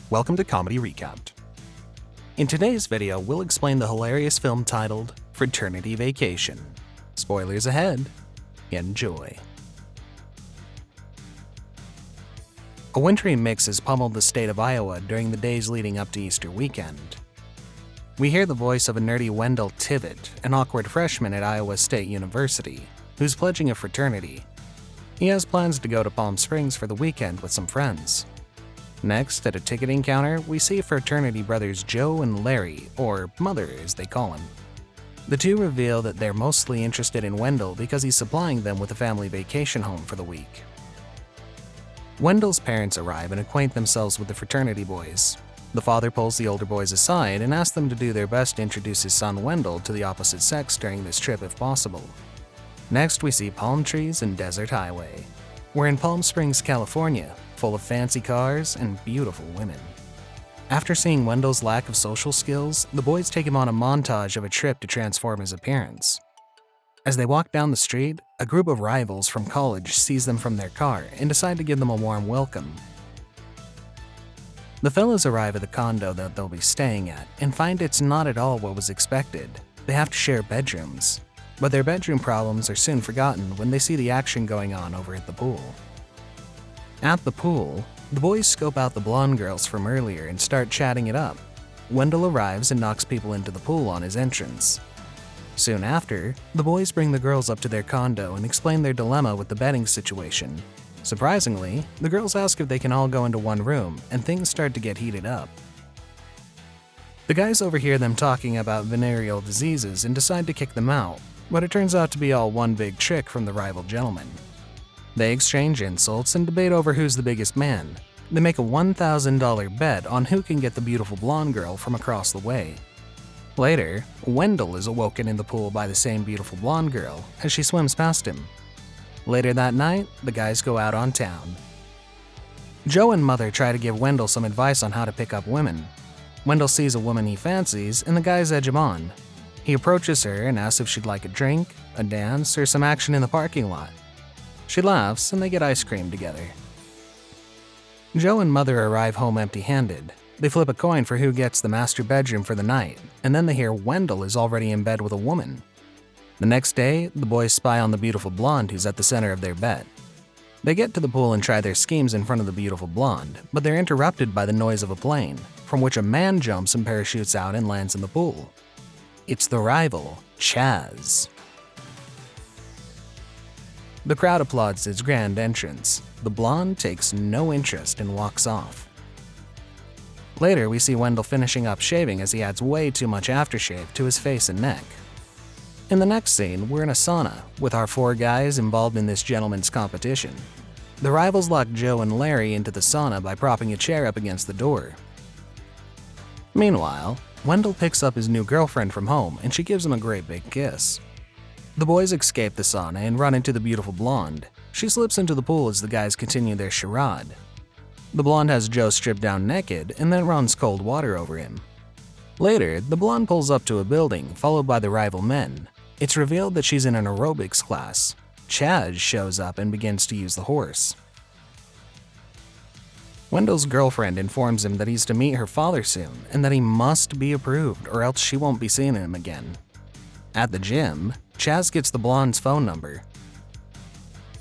Welcome to Comedy Recapped. In today's video, we'll explain the hilarious film titled Fraternity Vacation. Spoilers ahead. Enjoy. A wintry mix has pummeled the state of Iowa during the days leading up to Easter weekend. We hear the voice of a nerdy Wendell Tibbett, an awkward freshman at Iowa State University, who's pledging a fraternity. He has plans to go to Palm Springs for the weekend with some friends. Next, at a ticketing counter, we see fraternity brothers Joe and Larry, or Mother as they call him. The two reveal that they're mostly interested in Wendell because he's supplying them with a family vacation home for the week. Wendell's parents arrive and acquaint themselves with the fraternity boys. The father pulls the older boys aside and asks them to do their best to introduce his son Wendell to the opposite sex during this trip if possible. Next, we see palm trees and desert highway. We're in Palm Springs, California, full of fancy cars and beautiful women. After seeing Wendell's lack of social skills, the boys take him on a montage of a trip to transform his appearance. As they walk down the street, a group of rivals from college sees them from their car and decide to give them a warm welcome. The fellas arrive at the condo that they'll be staying at and find it's not at all what was expected. They have to share bedrooms. But their bedroom problems are soon forgotten when they see the action going on over at the pool. At the pool, the boys scope out the blonde girls from earlier and start chatting it up. Wendell arrives and knocks people into the pool on his entrance. Soon after, the boys bring the girls up to their condo and explain their dilemma with the bedding situation. Surprisingly, the girls ask if they can all go into one room, and things start to get heated up. The guys overhear them talking about venereal diseases and decide to kick them out, but it turns out to be all one big trick from the rival gentlemen. They exchange insults and debate over who's the biggest man. They make a $1,000 bet on who can get the beautiful blonde girl from across the way. Later, Wendell is awoken in the pool by the same beautiful blonde girl as she swims past him. Later that night, the guys go out on town. Joe and Mother try to give Wendell some advice on how to pick up women. Wendell sees a woman he fancies, and the guys edge him on. He approaches her and asks if she'd like a drink, a dance, or some action in the parking lot. She laughs, and they get ice cream together. Joe and Mother arrive home empty-handed. They flip a coin for who gets the master bedroom for the night, and then they hear Wendell is already in bed with a woman. The next day, the boys spy on the beautiful blonde who's at the center of their bet. They get to the pool and try their schemes in front of the beautiful blonde, but they're interrupted by the noise of a plane, from which a man jumps and parachutes out and lands in the pool. It's the rival, Chaz. The crowd applauds his grand entrance. The blonde takes no interest and walks off. Later, we see Wendell finishing up shaving as he adds way too much aftershave to his face and neck. In the next scene, we're in a sauna, with our four guys involved in this gentleman's competition. The rivals lock Joe and Larry into the sauna by propping a chair up against the door. Meanwhile, Wendell picks up his new girlfriend from home and she gives him a great big kiss. The boys escape the sauna and run into the beautiful blonde. She slips into the pool as the guys continue their charade. The blonde has Joe stripped down naked and then runs cold water over him. Later, the blonde pulls up to a building, followed by the rival men. It's revealed that she's in an aerobics class. Chaz shows up and begins to use the horse. Wendell's girlfriend informs him that he's to meet her father soon and that he must be approved or else she won't be seeing him again. At the gym, Chaz gets the blonde's phone number.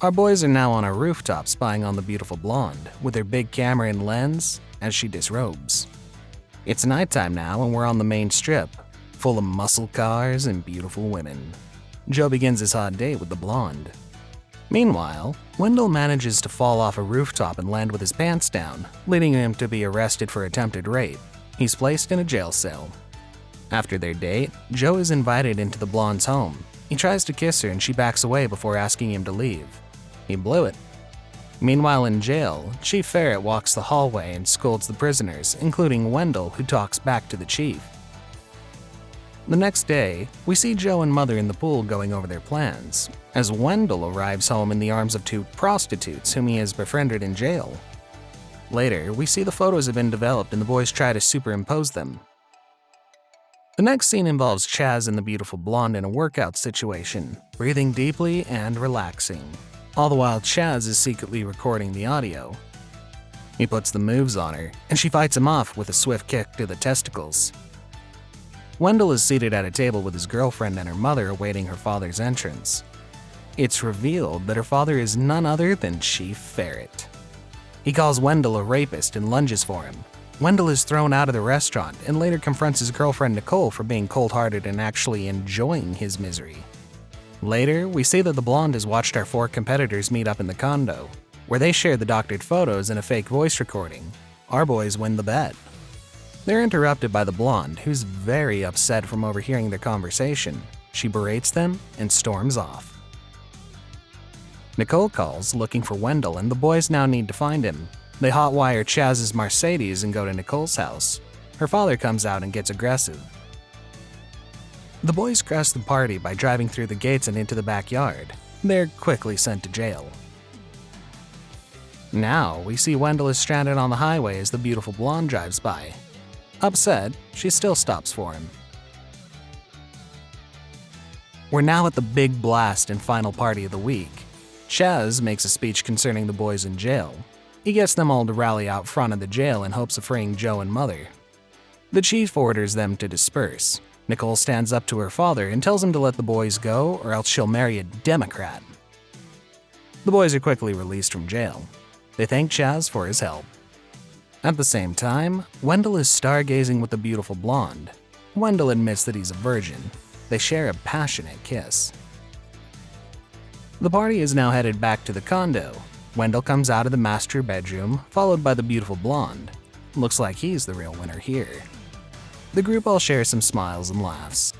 Our boys are now on a rooftop spying on the beautiful blonde with her big camera and lens as she disrobes. It's nighttime now and we're on the main strip, full of muscle cars and beautiful women. Joe begins his hot date with the blonde. Meanwhile, Wendell manages to fall off a rooftop and land with his pants down, leading him to be arrested for attempted rape. He's placed in a jail cell. After their date, Joe is invited into the blonde's home. He tries to kiss her and she backs away before asking him to leave. He blew it. Meanwhile in jail, Chief Ferret walks the hallway and scolds the prisoners, including Wendell, who talks back to the chief. The next day, we see Joe and Mother in the pool going over their plans, as Wendell arrives home in the arms of two prostitutes whom he has befriended in jail. Later, we see the photos have been developed and the boys try to superimpose them. The next scene involves Chaz and the beautiful blonde in a workout situation, breathing deeply and relaxing. All the while Chaz is secretly recording the audio. He puts the moves on her, and she fights him off with a swift kick to the testicles. Wendell is seated at a table with his girlfriend and her mother awaiting her father's entrance. It's revealed that her father is none other than Chief Ferret. He calls Wendell a rapist and lunges for him. Wendell is thrown out of the restaurant and later confronts his girlfriend Nicole for being cold-hearted and actually enjoying his misery. Later, we see that the blonde has watched our 4 competitors meet up in the condo, where they share the doctored photos and a fake voice recording. Our boys win the bet. They're interrupted by the blonde, who's very upset from overhearing their conversation. She berates them and storms off. Nicole calls, looking for Wendell, and the boys now need to find him. They hotwire Chaz's Mercedes and go to Nicole's house. Her father comes out and gets aggressive. The boys crush the party by driving through the gates and into the backyard. They're quickly sent to jail. Now, we see Wendell is stranded on the highway as the beautiful blonde drives by. Upset, she still stops for him. We're now at the big blast and final party of the week. Chaz makes a speech concerning the boys in jail. He gets them all to rally out front of the jail in hopes of freeing Joe and Mother. The chief orders them to disperse. Nicole stands up to her father and tells him to let the boys go or else she'll marry a Democrat. The boys are quickly released from jail. They thank Chaz for his help. At the same time, Wendell is stargazing with the beautiful blonde. Wendell admits that he's a virgin. They share a passionate kiss. The party is now headed back to the condo. Wendell comes out of the master bedroom, followed by the beautiful blonde. Looks like he's the real winner here. The group all share some smiles and laughs.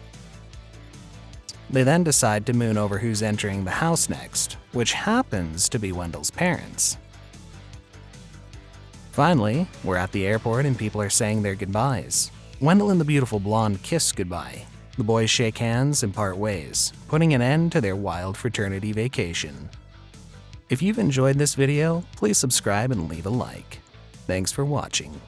They then decide to moon over who's entering the house next, which happens to be Wendell's parents. Finally, we're at the airport and people are saying their goodbyes. Wendell and the beautiful blonde kiss goodbye. The boys shake hands and part ways, putting an end to their wild fraternity vacation. If you've enjoyed this video, please subscribe and leave a like. Thanks for watching.